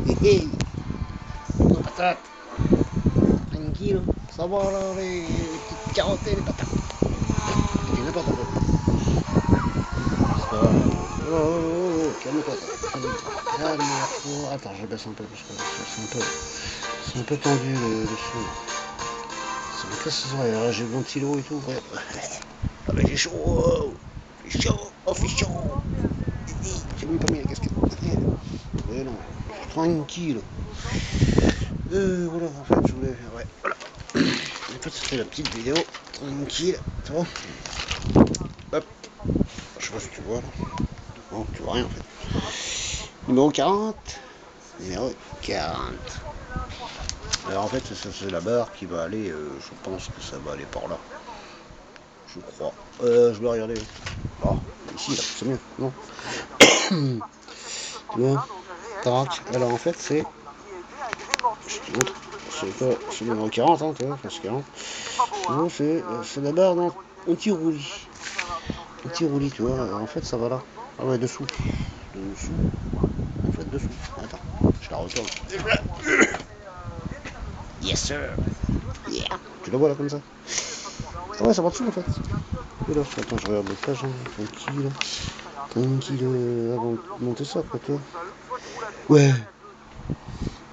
Hey, la patate. Tranquille. Ça va là, les petites carottes et les patates. C'est n'importe quoi. C'est pas grave. Oh, oh, oh, oh, calme-toi. Calme-toi. Attends, je baisse un peu parce que c'est un peu tendu le son. Ça me casse les oreilles. Là, j'ai le ventilo et tout. Ouais. Ah, mais j'ai chaud. Oh, j'ai chaud. Oh, fait chaud. J'ai même pas mis la casquette. Ouais, non. Tranquille. Voilà, en fait, je voulais faire. Ouais, voilà. En fait, c'était la petite vidéo. Tranquille. Tu vois. Hop. Je sais pas si tu vois là. Bon, tu vois rien en fait. Numéro 40. Numéro 40. Alors en fait, ça c'est la barre qui va aller. Je pense que ça va aller par là. Je crois. Je vais regarder. Ah, ici là, c'est mieux, non? Tu vois? Tac. Alors en fait, c'est. Je te montre. C'est le numéro 40, hein, tu vois, enfin, c'est 40. Non, c'est la barre anti-roulis. Anti-roulis, tu vois. En fait, ça va là. Ah ouais, dessous. Dessous. En fait, dessous. Attends, je la retourne. Yes, sir. Yeah. Tu la vois là comme ça? Ah ouais, ça va dessous en fait. Et là, attends, je regarde les pages, hein. Tranquille. Tranquille, avant de monter ça, quoi, toi. Ouais.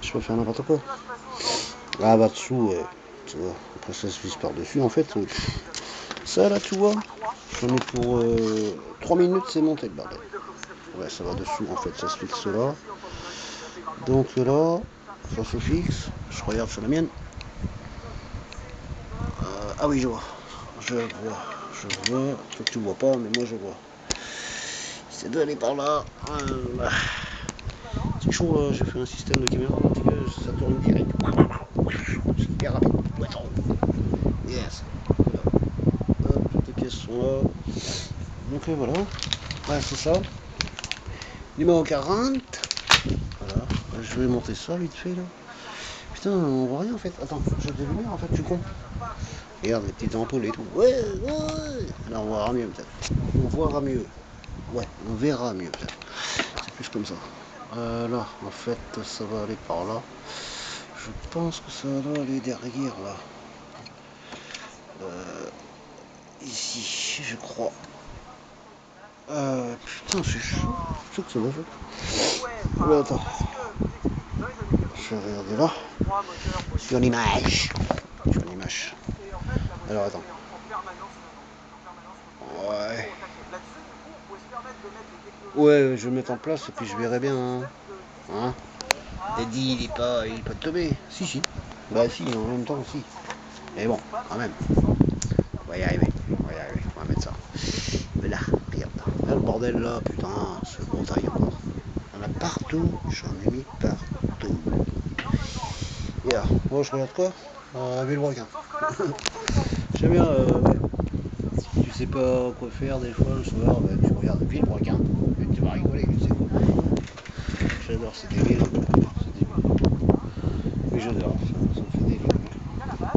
Je peux faire n'importe quoi. Ah bah dessous, ouais. Tu vois. Après ça se visse par-dessus. En fait, ça là, tu vois. J'en ai pour 3 minutes, c'est monté le bordel. Ouais, ça va dessous, en fait, ça se fixe là. Donc là, ça se fixe. Je regarde sur la mienne. Ah oui, je vois. Je vois. Je vois. Toi, tu vois pas, mais moi, je vois. Ça doit aller par là. C'est chaud, là. J'ai fait un système de caméra. Ça tourne direct. C'est hyper rapide. Ouais, yes. Hop, toutes les pièces sont là. Donc voilà. Ouais, c'est ça. Numéro 40. Voilà. Je vais monter ça vite fait là. Putain, on voit rien en fait. Attends, j'ai des lumières en fait, tu con. Regarde les petites ampoules et tout. Ouais, ouais. Là on verra mieux peut-être. On verra mieux. Ouais, on verra mieux peut-être. C'est plus comme ça. Là, en fait, ça va aller par là. Je pense que ça doit aller derrière là. Ici, je crois. Putain, c'est chaud. C'est que ça va faire. Ouais, attends. Je vais regarder là. Sur l'image. Sur l'image. Alors attends. Ouais. Ouais, je vais le mettre en place et puis je verrai bien. Hein. Eddie, il est pas tombé. Si, si. Bah si, en même temps, si. Mais bon, quand même. On va y arriver. On va y arriver. On va mettre ça. Mais là, regarde. Là, le bordel là, putain, c'est bon taille encore. Il y en a partout. J'en ai mis partout. Et là, moi je regarde quoi? Villebrequin. J'aime bien, ouais. Si tu sais pas quoi faire des fois le soir, bah, tu regardes Villebrequin. Et tu vas rigoler, c'est cool. J'adore ces délires. Mais j'adore, ça me fait délirer.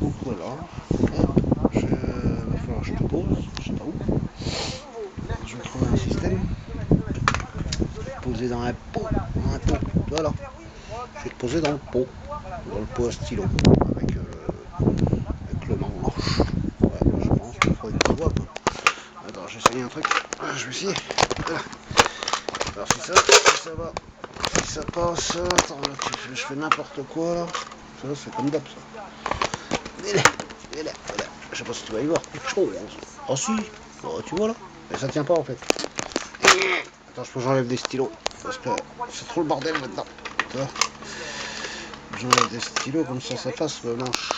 Donc voilà. Va falloir que je te pose, je sais pas où. Je vais trouver un système. Poser dans un pot. Dans un pot. Voilà. Je vais te poser dans le pot. Dans le pot à stylo. Avec le manche. Ouais, je pense qu'il faudrait que tu vois quoi. Attends, j'ai essayé un truc. Je vais essayer. Voilà. Alors si ça va. Si ça passe, attends, là, je fais n'importe quoi là. Ça, c'est comme d'hab ça. Et là, voilà. Je sais pas si tu vas y voir quelque chose. Oh si, oh, tu vois là. Mais ça tient pas en fait. Attends, je peux que j'enlève des stylos. Parce que c'est trop le bordel maintenant. Tu vois. J'enlève des stylos comme ça passe le manche.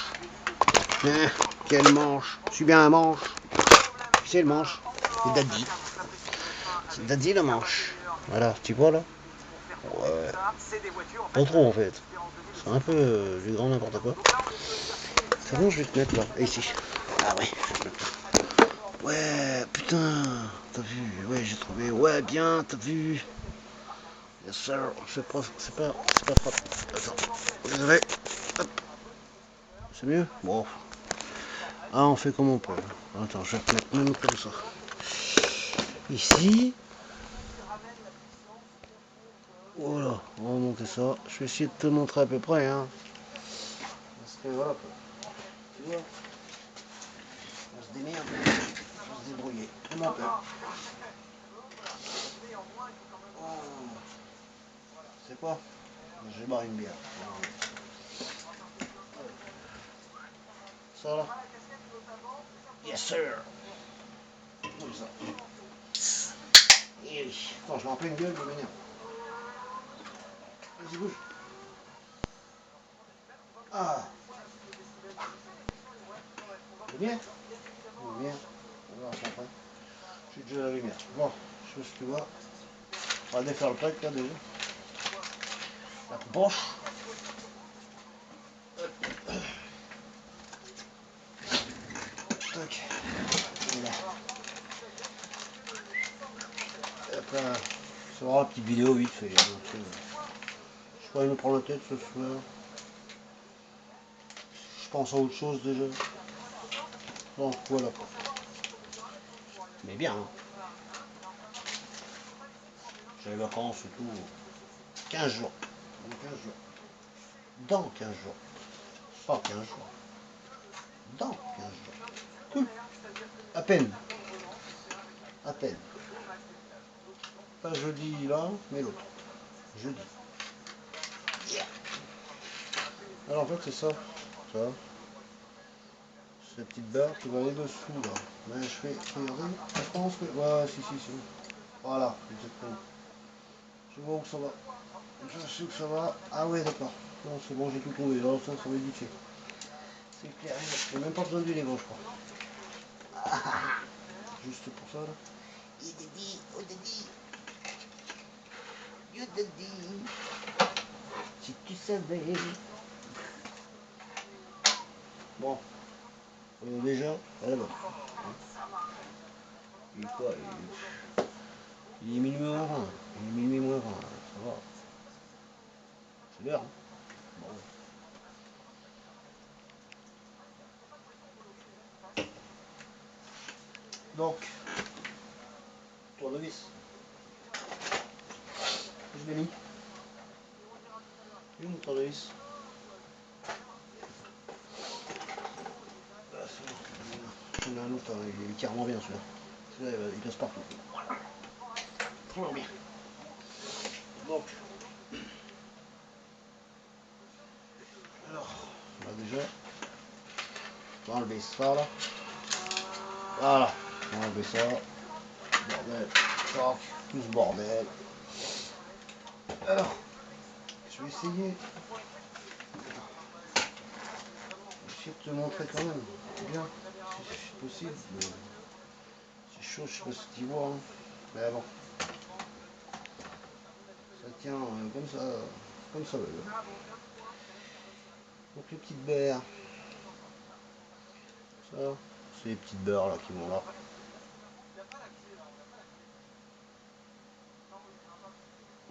Quel manche? Je suis bien un manche. C'est le manche. C'est Daddy. C'est Daddy le manche. Voilà, tu vois là. Ouais. Pas trop en fait. C'est un peu du grand n'importe quoi. C'est bon, je vais te mettre là. Et ici. Ah ouais, je vais te mettre là. Ouais, putain. T'as vu? Ouais, j'ai trouvé. Ouais, bien, t'as vu? Yes sir. C'est pas propre. Attends. Désolé. Hop. C'est mieux? Bon. Ah, on fait comme on peut. Attends, je vais te mettre même comme ça. Ici. Voilà, on va monter ça. Je vais essayer de te montrer à peu près, hein. Parce que voilà, quoi. Tu vois, on se démerde, on se débrouiller. Comment on peut. Oh. C'est quoi? Je vais boire une bière. Ça là? Yes sir! Comme ça. Et oui. Attends, je m'en plein une gueule, je m'énerve. Vas-y, bouge. Ah! C'est bien? C'est bien. On verra ça après. J'ai déjà la lumière. Bon, je sais pas si tu vois. On va défaire le pack là déjà. La poche. Tac. Voilà. Hop là. Ça aura une petite vidéo vite fait. Je pourrais me prendre la tête ce soir. Je pense à autre chose déjà. Donc voilà. Mais bien, hein. J'ai les vacances et tout. 15 jours. Dans 15 jours. Dans 15 jours. Pas 15 jours. Dans 15 jours. Cool. À peine. À peine. Pas jeudi là, mais l'autre. Jeudi. Yeah. Alors en fait c'est ça. Ça. Cette petite barre qui va aller dessous là. Mais je vais regarder. Je pense que. Ouais, si. Voilà, exactement. Je vois où ça va. Je sais où ça va. Ah ouais, d'accord. Non, c'est bon, j'ai tout trouvé. Là, ça va être vite. C'est clair. J'ai même pas besoin du Lego, je crois. Juste pour ça là. Il te dit, oh te dit. You te dit. Si tu savais. Bon. Déjà, alors. Il est quoi? Il est minuit moins 20. Il est minuit moins 20. Ça va. C'est l'heure. Hein. Bon. Donc, tournevis. Je l'ai mis. Une tournevis. Ah, il y en a un autre, hein, il est carrément bien celui-là. Celui-là, il passe partout. Trop bien. Donc, alors, là déjà, on va enlever ça là. Voilà, on va enlever ça. Bordel. Tac, tout ce bordel. Alors, je vais essayer de te montrer quand même bien, si possible. C'est chaud, je sais pas si tu vois. Hein. Mais bon, ça tient comme ça. Donc les petites berres, ça, c'est les petites berres là qui vont là.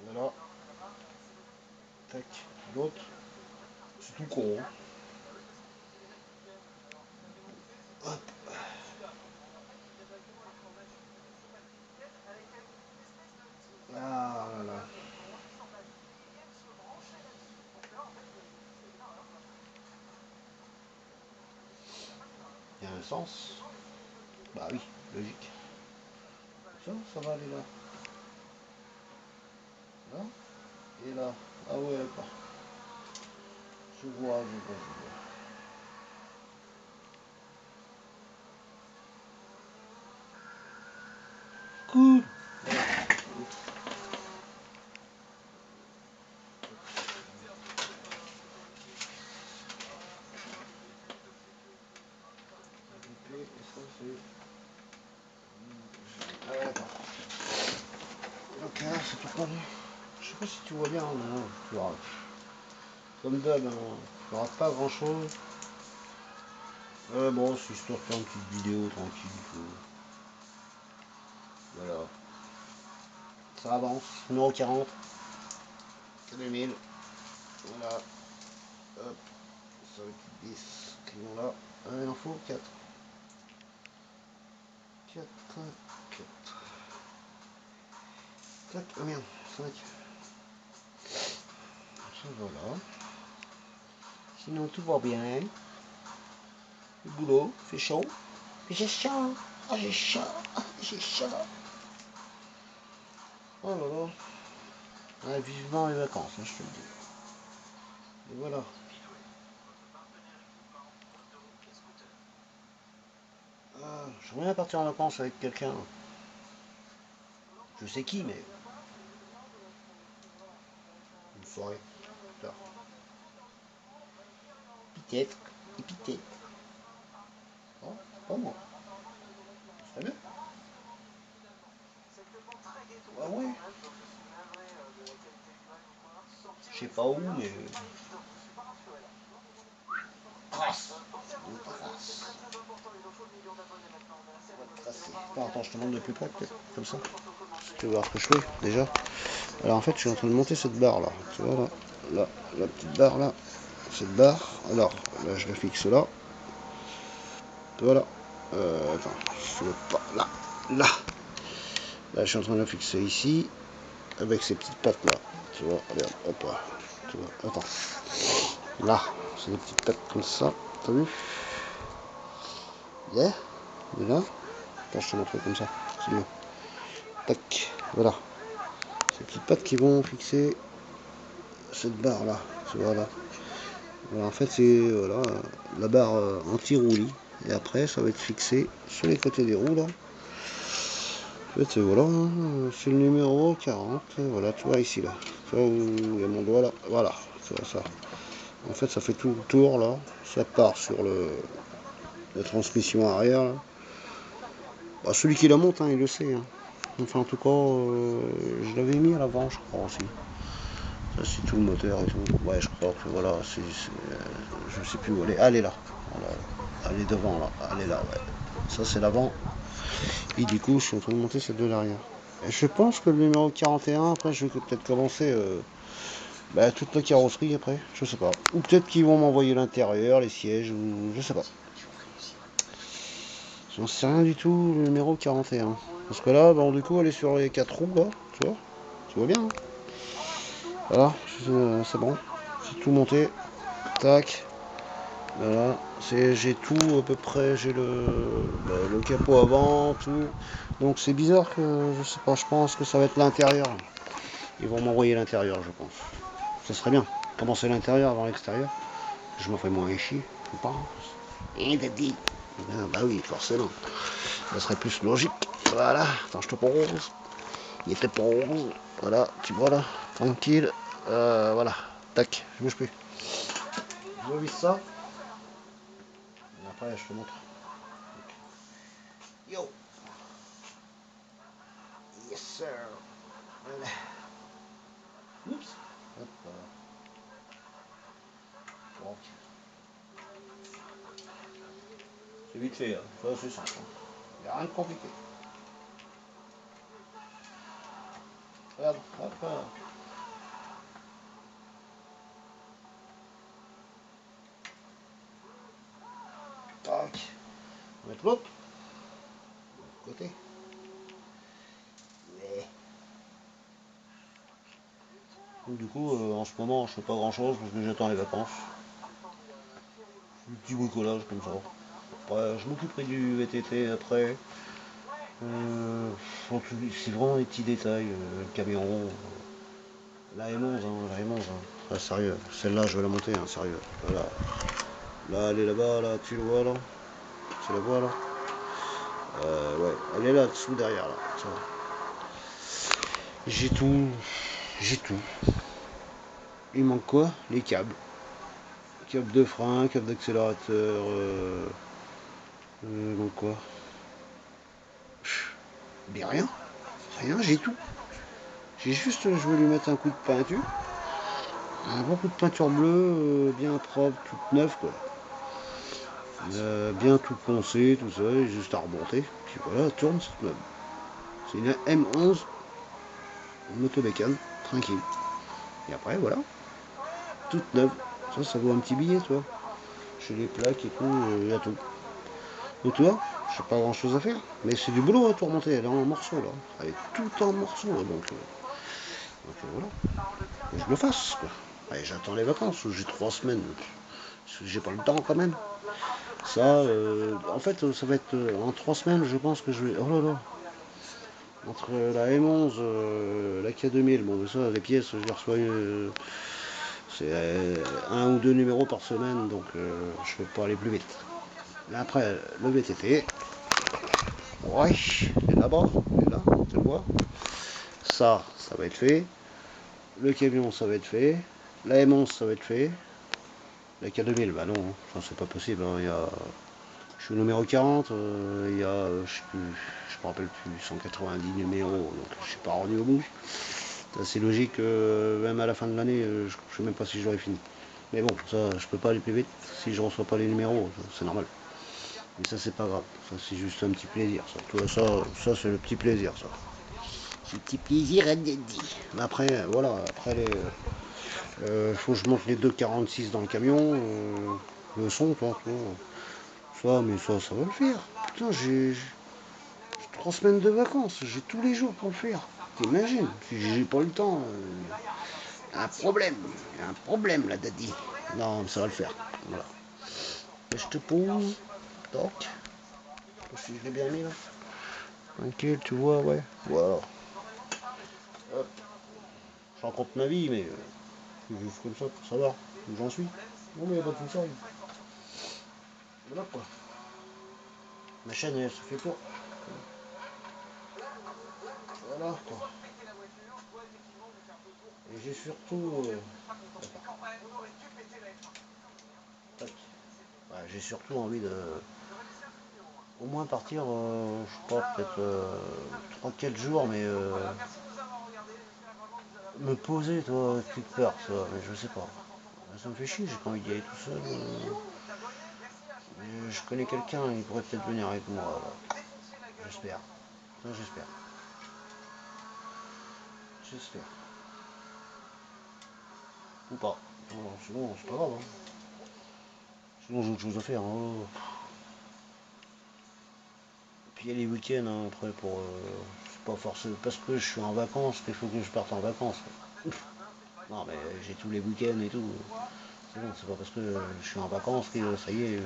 Voilà. Tac. L'autre, c'est tout con. Hein. Hop. Ah là là. Il y a un sens. Bah oui, logique. Ça va aller là. Là et là. Ah ouais, d'accord. Je vois. Cool. Et ça c'est. Ah ouais, d'accord. Ok, c'est tout connu. Je sais pas si tu vois bien, mais non, tu verras. Comme d'hab, hein, tu verras pas grand chose. Bon, c'est histoire de faire une petite vidéo tranquille. Voilà. Ça avance. Numéro 40. 2000. Voilà. Hop. Ça va être 10. Crayons là. Il en faut 4. 4. 4. 4. Ah merde. 5. Voilà. Sinon tout va bien. Le boulot, fait chaud. J'ai chaud. Ah, j'ai chaud. Ah, j'ai chaud. Oh là là. Ouais, vivement les vacances, hein, je te le dis. Et voilà. Ah, j'aimerais bien partir en vacances avec quelqu'un. Je sais qui, mais une soirée. Tard. Peut-être. Et peut-être. Oh, pas moi. C'est bien. Ah ouais. Je sais pas où, mais. Trace. Une trace. Attends, je te montre de plus près, peut-être. Comme ça. Tu veux voir ce que je fais, déjà. Alors en fait, je suis en train de monter cette barre là. Tu vois là. Là, la petite barre là. Cette barre. Alors, là, je la fixe là. Voilà. Attends, je veux pas. Là. Là. Là, je suis en train de la fixer ici. Avec ces petites pattes là. Tu vois, regarde, hop là. Tu vois, attends. Là, c'est des petites pattes comme ça. T'as vu? Yeah. Et là. Attends, je te montre comme ça. C'est mieux. Tac. Voilà. Ces petites pattes qui vont fixer cette barre là. Tu vois là. Alors, en fait, c'est voilà, la barre anti-roulis. Et après, ça va être fixé sur les côtés des roues là. En fait, voilà, hein, c'est le numéro 40. Voilà, tu vois ici là. Tu vois où il y a mon doigt là. Voilà, tu vois ça. En fait, ça fait tout le tour là. Ça part sur la transmission arrière. Là. Bah, celui qui la monte, hein, il le sait. Hein. Enfin, en tout cas, je l'avais mis à l'avant, je crois aussi. Ça, c'est tout le moteur et tout. Ouais, je crois que voilà, je sais plus où elle est. Ah, elle est là. Voilà. Elle est devant là. Elle est là, ouais. Ça, c'est l'avant. Et du coup, je suis en train de monter celle de l'arrière. Et je pense que le numéro 41, après, je vais peut-être commencer toute la carrosserie après. Je sais pas. Ou peut-être qu'ils vont m'envoyer l'intérieur, les sièges, ou je sais pas. J'en sais rien du tout, le numéro 41. Parce que là, bon, du coup, elle est sur les 4 roues, là. Tu vois? Tu vois bien, hein. Voilà, c'est bon. C'est tout monté. Tac. Voilà. J'ai tout à peu près. J'ai le capot avant, tout. Donc c'est bizarre que, je sais pas, je pense que ça va être l'intérieur. Ils vont m'envoyer l'intérieur, je pense. Ça serait bien. Commencer l'intérieur avant l'extérieur. Je me ferais moins chier, je pense. Et daddy. Ah, bah oui, forcément. Ça serait plus logique. Voilà. Attends, je te pose. Il était pose. Voilà, tu vois là. Tranquille. Voilà. Tac, je bouge plus. Je vis ça. Et après, je te montre. Yo. Yes, sir. Voilà. Oups. Hop. Donc, c'est vite fait. Hein. Ça, c'est simple. Il n'y a rien de compliqué. Regarde. Hop. Tac. On va mettre l'autre. Côté. Ouais. Donc, du coup, en ce moment, je fais pas grand chose parce que j'attends les vacances. Un petit bricolage comme ça. Après, je m'occuperai du VTT après. Euh, c'est vraiment des petits détails. Le camion, la M11, hein, la M11. Hein. Ah, sérieux, celle-là, je vais la monter, hein, sérieux. Voilà. Là, elle est là-bas, là, tu le vois là. Tu la vois là. Ouais, elle est là dessous derrière là. J'ai tout. J'ai tout. Il manque quoi? Les câbles. Câble de frein, câble d'accélérateur. Donc quoi? Mais rien. Rien, j'ai tout. J'ai juste, je vais lui mettre un coup de peinture. Un bon coup de peinture bleue, bien propre, toute neuve quoi. Bien tout poncé, tout ça, et juste à remonter. Puis voilà, tourne cette meuble. C'est une M11 motobécane, tranquille. Et après voilà, toute neuve. Ça vaut un petit billet, tu vois. Chez les plaques et tout, il y a tout. Donc tu vois, j'ai pas grand chose à faire. Mais c'est du boulot à tout remonter, elle est en morceaux là. Elle est tout en morceaux, donc voilà. Et je le fasse quoi. Ouais, j'attends les vacances, j'ai 3 semaines. J'ai pas le temps quand même. Ça, en fait, ça va être en 3 semaines, je pense que je vais. Oh là là! Entre la M11, la K2000, bon, ça, les pièces, je les reçois. C'est un ou deux numéros par semaine, donc je peux pas aller plus vite. Mais après, le VTT, ouais, il est là-bas, il est là, tu le vois. Ça va être fait. Le camion, ça va être fait. La M11, ça va être fait. La K2000, bah non, ça c'est pas possible. Hein. Je suis au numéro 40, il y a, je me rappelle plus, 190 numéros, donc je suis pas rendu au bout. C'est logique, même à la fin de l'année, je ne sais même pas si j'aurai fini. Mais bon, ça, je peux pas aller plus vite si je reçois pas les numéros, c'est normal. Mais ça, c'est pas grave, ça c'est juste un petit plaisir, ça. Tout ça c'est le petit plaisir, ça. C'est le petit plaisir à dit. Après, voilà, après faut que je monte les 2,46 dans le camion, le son, toi, ça, mais ça va le faire. Putain, j'ai 3 semaines de vacances, j'ai tous les jours pour le faire. T'imagines, si j'ai pas le temps, un problème là, daddy. Non, mais ça va le faire. Voilà. Et je te pose, toc. Si je l'ai bien mis là. Tranquille, tu vois, ouais. Voilà. Hop. Je raconte ma vie, mais c'est juste comme ça pour savoir où j'en suis. Non, mais il n'y a pas tout ça. Voilà quoi. Ma chaîne, elle se fait court. Voilà quoi. Et j'ai surtout. Ouais, j'ai surtout envie de. Au moins partir, je sais pas, peut-être 3-4 jours, mais me poser, toi, quelque part, ça, mais je sais pas. Ça me fait chier, j'ai pas envie d'y aller tout seul. Je connais quelqu'un, il pourrait peut-être venir avec moi. J'espère. Ça, j'espère. J'espère. Ou pas. Non, sinon, c'est pas grave. Hein. Sinon, j'ai autre chose à faire. Hein. Puis il y a les week-ends, hein, après, pour. C'est pas forcément parce que je suis en vacances qu'il faut que je parte en vacances. Non, mais j'ai tous les week-ends et tout. C'est bon, c'est pas parce que je suis en vacances que ça y est,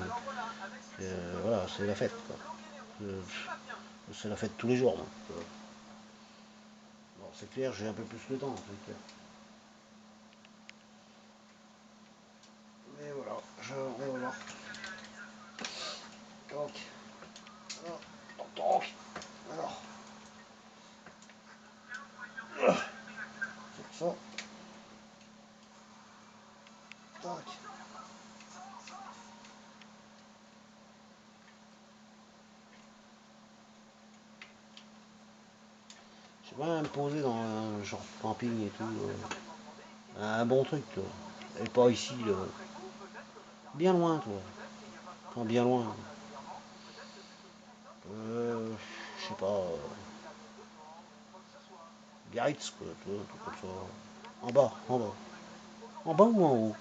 voilà, c'est la fête. Quoi. C'est la fête tous les jours. Moi. Bon, c'est clair, j'ai un peu plus de temps, c'est clair. Mais voilà, on va voir. Donc, alors, donc, alors, c'est ça. Tac. Je vais me poser dans un genre de camping et tout. Un bon truc, toi. Et pas ici, là. Bien loin, toi. Enfin, bien loin. Je sais pas. Biarritz, quoi, toi, tout comme ça. En bas, en bas. En bas ou en haut?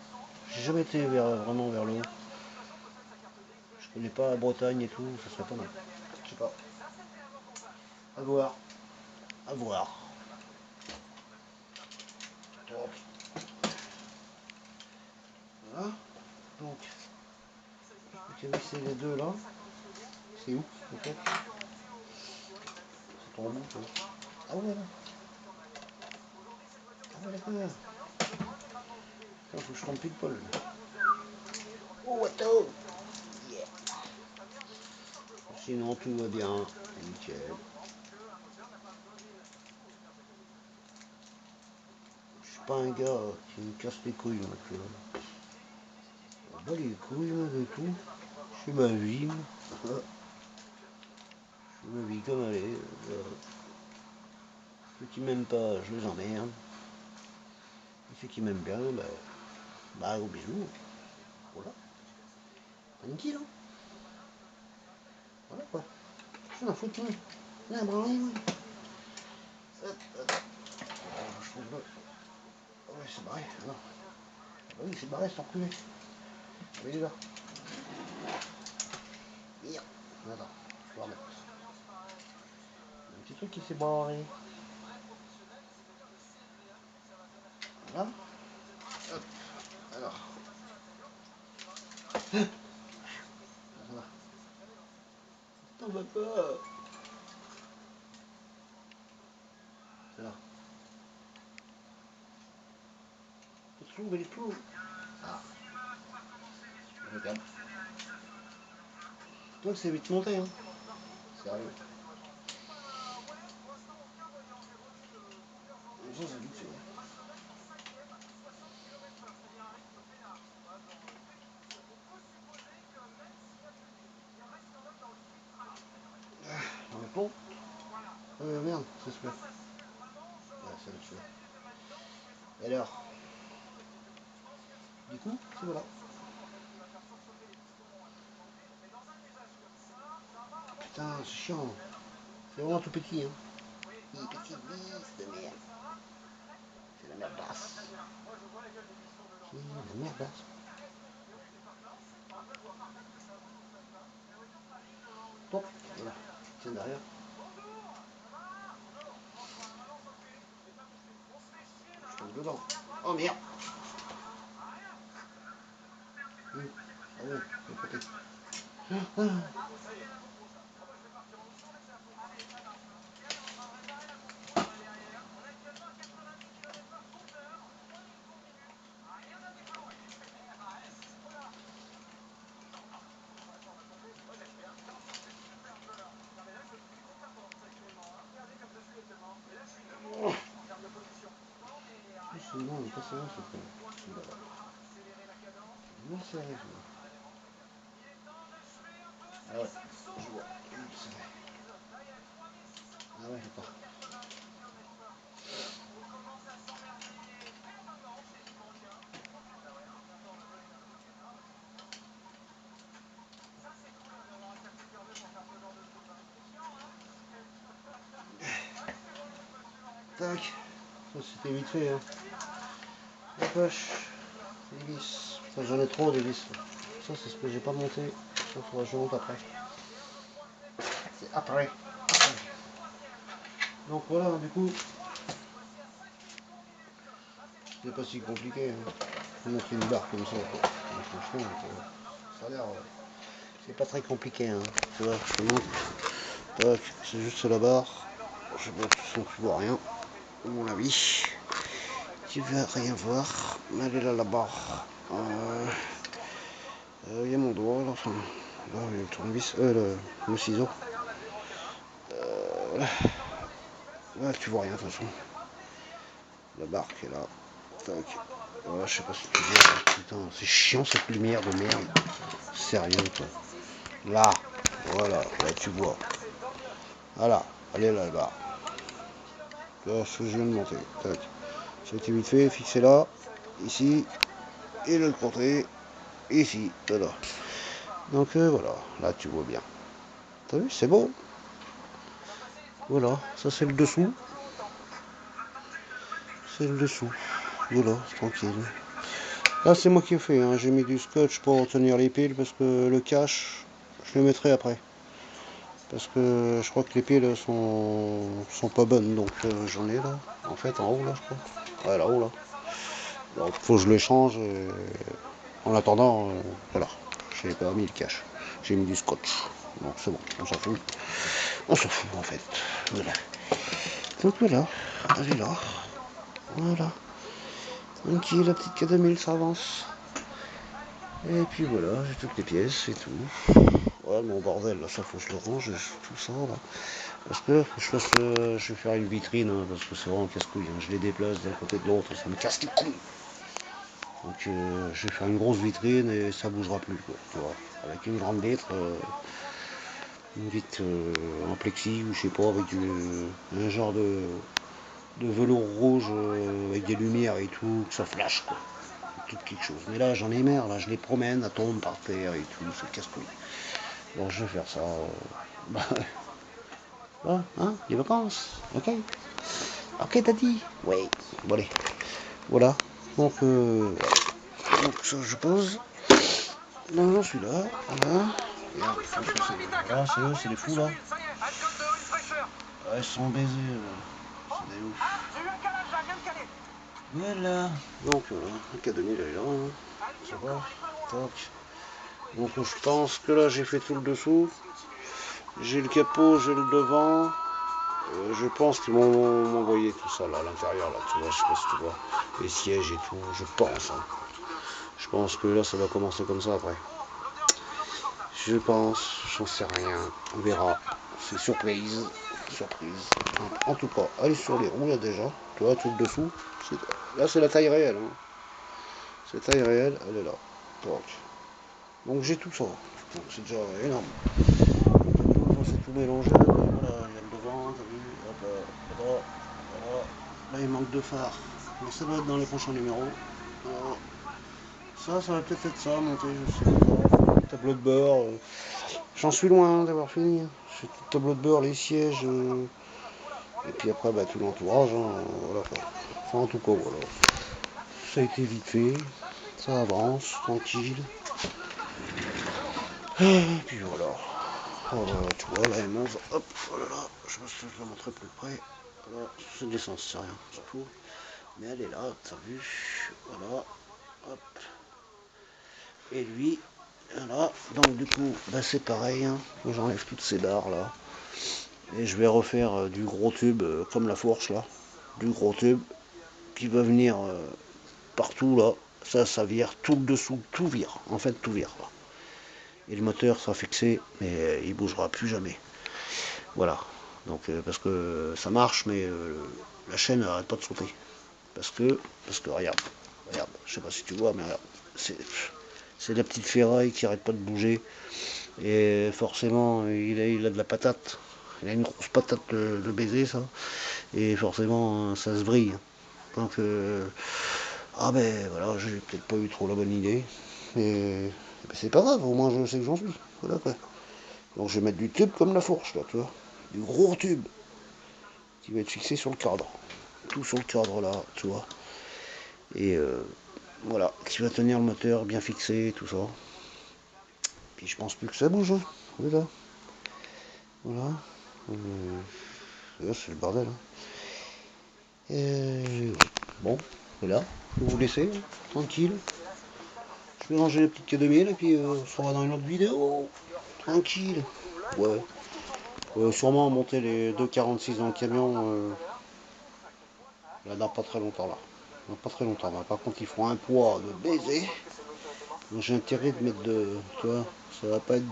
J'ai jamais été vraiment vers le haut. Je connais pas la Bretagne et tout, ça serait pas mal. Je sais pas. À voir. À voir. Donc, voilà. Donc, tu as vu c'est les deux là. C'est où en fait? C'est ton bout, toi. Ah ouais, là. Ah ouais, d'accord. Il faut que je remplis le pôle. Oh, attends. Yeah. Sinon, tout va bien. Nickel. Je suis pas un gars qui me casse les couilles, moi, tu vois. Je bats les couilles, moi, de tout. Je fais ma vie, moi. Je fais ma vie comme elle est. Ceux qui m'aiment pas, je les emmerde. Et ceux qui m'aiment bien, bah, gros bisous. Voilà. Tranquille, hein. Voilà, quoi. Je m'en fous de tout. La branle, moi. Hop, hop. Je trouve là. Oh, ouais, c'est barré. Non. Ah bah oui, c'est barré, c'est enculé. Ah, il est là. Merde. Attends, je vais remettre. Un petit truc qui s'est barré. Voilà. Hop. Alors. T'en vas pas. Alors. Il est flou. Ah. Regarde. Donc c'est vite monté, hein. Sérieux. Ça, c'est vite fait. On est bon. Merde, c'est celui-là. Ouais, c'est celui-là. Et alors, du coup, c'est voilà. Putain, c'est chiant. C'est vraiment tout petit, hein. Il est petit, de merde. C'est la merdasse. C'est la merdasse. Bon, voilà. Tiens derrière. Je tombe dedans. Oh merde. Ah ouais, de côté. Non, mais pas sérieux, c'est pas. Non, sérieux. Ah ouais, je vois. Ah ouais, d'accord. Tac. Ça c'était vite fait, hein. La poche. Les vis. Ça, j'en ai trop des vis. Ça c'est ce que j'ai pas monté. Ça faudra que je monte après. C'est après. Donc voilà, du coup, c'est pas si compliqué. Hein. Je vais mettre une barre comme ça. Franchement, ça a l'air. C'est pas très compliqué. Hein. Tu vois, je te montre. Tac, c'est juste la barre. Je vois, de toute façon, tu vois rien. À mon avis. Tu vas rien voir. Mais elle est là, la barre. Il y a mon doigt, là. Enfin, là, il y a le tournevis. Le ciseau. Là, tu vois rien, de toute façon. La barre qui est là. Tac. Voilà, je sais pas si tu vois. Putain, c'est chiant cette lumière de merde. Sérieux, toi. Là. Voilà, là, tu vois. Voilà. Elle est là, la barre. Là, ce que je viens de monter. Tac. C'était vite fait, fixé là. Ici. Et de l'autre côté. Ici. Voilà. Donc, voilà. Là, tu vois bien. T'as vu, c'est beau. Voilà, ça c'est le dessous. C'est le dessous. Voilà, tranquille. Là c'est moi qui ai fait, hein. J'ai mis du scotch pour tenir les piles parce que le cache, je le mettrai après. Parce que je crois que les piles sont pas bonnes, donc j'en ai là, en fait en haut là je crois. Ouais là-haut là. Donc faut que je les change et en attendant, voilà, j'ai pas mis le cache. J'ai mis du scotch. Donc c'est bon, on s'en fout. On s'en fout en fait. Voilà. Donc voilà, elle est là. Voilà. Ok, la petite K2000, ça avance. Et puis voilà, j'ai toutes les pièces et tout. Ouais, mon bordel, là, ça faut que je le range, tout ça, là. Parce que je vais faire une vitrine, hein, parce que c'est vraiment casse-couille. Hein. Je les déplace d'un côté de l'autre, ça me casse les couilles. Donc je vais faire une grosse vitrine et ça bougera plus, quoi, tu vois. Avec une grande vitre, une vitre en plexi, ou je sais pas, avec un genre de velours rouge avec des lumières et tout, que ça flash, quoi. Quelque chose. Mais là, j'en ai marre, là, je les promène, à tombe par terre et tout, c'est casse-couille. Bon, je vais faire ça. Bah, hein, les vacances, ok. Ok, t'as dit. Oui. Bon, allez. Voilà. Donc ça, je pose. Non, j'en suis là. Voilà. Regarde, là, c'est eux, c'est les fous, là. Ouais, ils sont baisés. C'est des ouf. Voilà. Donc voilà, le K2000 elle est là. Hein. Ça va. Tac. Donc je pense que là j'ai fait tout le dessous. J'ai le capot, j'ai le devant. Je pense qu'ils m'ont envoyé tout ça là à l'intérieur là, tu vois, je sais pas si tu vois. Les sièges et tout, je pense. Hein. Je pense que là ça va commencer comme ça après. Je pense, j'en sais rien, on verra. C'est surprise, surprise. En tout cas, allez sur les roues là déjà, tu vois, tout le dessous. Là c'est la taille réelle. Hein. C'est taille réelle, elle est là. Donc j'ai tout ça. Donc c'est déjà énorme. C'est tout mélangé. Voilà, il y a le devant, t'as vu, hop là, voilà, voilà. Là il manque deux phares. Mais ça doit être dans les prochains numéros. Voilà. Ça va peut-être être ça, monter, je sais pas. Tableau de bord. J'en suis loin d'avoir fini. J'ai tout le tableau de bord, les sièges. Et puis après, bah, tout l'entourage. Hein, voilà. Enfin, en tout cas, voilà. Ça a été vite fait. Ça avance, tranquille. Et puis voilà. Voilà, tu vois, la M11, hop, voilà, je la montrer plus près. Voilà, c'est de l'essence, c'est rien, c'est tout. Mais elle est là, t'as vu. Voilà, hop. Et lui, voilà. Donc du coup, bah, c'est pareil. Hein. J'enlève toutes ces barres là. Et je vais refaire du gros tube comme la fourche là. Du gros tube qui va venir partout là. Ça vire, tout le dessous, tout vire. En fait, tout vire. Là. Et le moteur sera fixé, mais il bougera plus jamais. Voilà. Donc parce que ça marche, mais la chaîne n'arrête pas de sauter. Parce que regarde, je sais pas si tu vois, mais regarde, c'est la petite ferraille qui arrête pas de bouger. Et forcément, il a de la patate. Il a une grosse patate de baiser, ça. Et forcément, ça se vrille. Donc, ah ben voilà, j'ai peut-être pas eu trop la bonne idée. Et ben, c'est pas grave, au moins je sais que j'en suis. Voilà quoi. Donc je vais mettre du tube comme la fourche, là, tu vois. Du gros tube qui va être fixé sur le cadre. Tout sur le cadre là, tu vois. Et voilà, qui va tenir le moteur bien fixé, tout ça. Puis je pense plus que ça bouge. Hein. Voilà. Voilà. C'est le bordel. Hein. Bon, voilà. Je vais vous laisser, hein, tranquille. Je vais ranger les petites K2000 et puis on se revoit dans une autre vidéo. Tranquille. Ouais. Sûrement monter les 2,46 dans le camion là dans pas très longtemps là. Dans pas très longtemps. Là. Par contre ils font un poids de baiser. Donc j'ai intérêt de mettre de. Tu vois, ça va pas être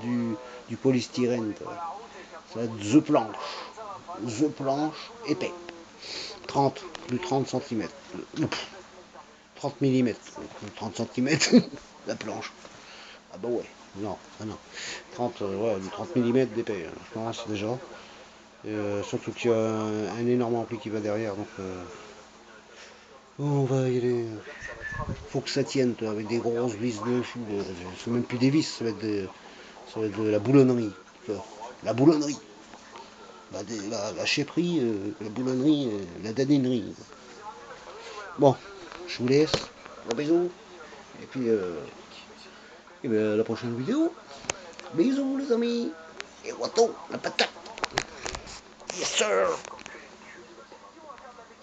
du polystyrène. Ça va être The Planche. The Planche épais. 30, plus 30 cm. 30 mm. 30 cm la planche. Ah bah ouais. Non, ah non. 30, ouais, 30 mm d'épais, je pense déjà. Surtout qu'il y a un énorme ampli qui va derrière, donc on va y aller. Faut que ça tienne, toi, avec des grosses vis de fou. C'est même plus des vis, ça va être de la boulonnerie. La boulonnerie. La chefferie, la boulonnerie, la daninerie. Bon, je vous laisse. Gros bisous. Et puis, à la prochaine vidéo. Bisous les amis. Et Watto, la patate. Yes sir.